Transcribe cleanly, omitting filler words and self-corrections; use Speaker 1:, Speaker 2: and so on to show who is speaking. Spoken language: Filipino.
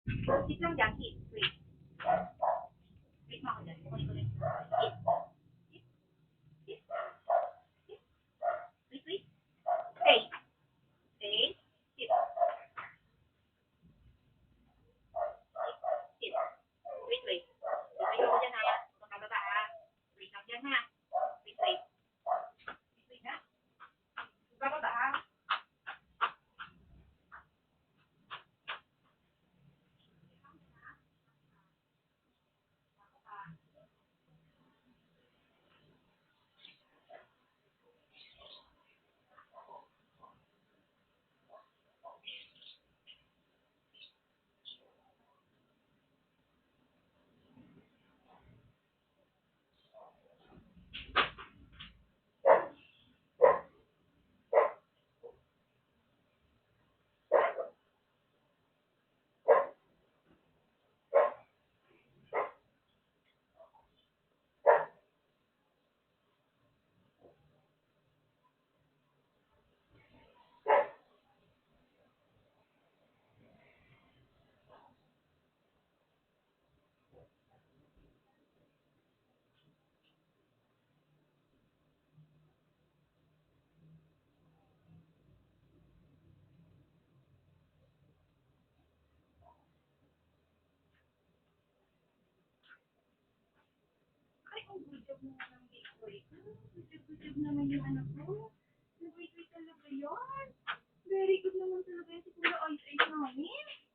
Speaker 1: Hit lang dyan, hit. Wait. Wait mo ako dyan. Kukunin ko rin. Hit. Hit. Hit. Hit. Wait, wait. Stay. Stay. Hit. Hit. Wait, wait. Wait ako dyan ha. Makababa ha. Wait lang dyan ha. Wait, wait. Wait, wait ha. Bababa ha. Ay, ang good job naman ng gateway. Good job naman yung anak ko. Nag-gateway talaga yun. Very good naman talaga yung si Kuya Ice Ice namin.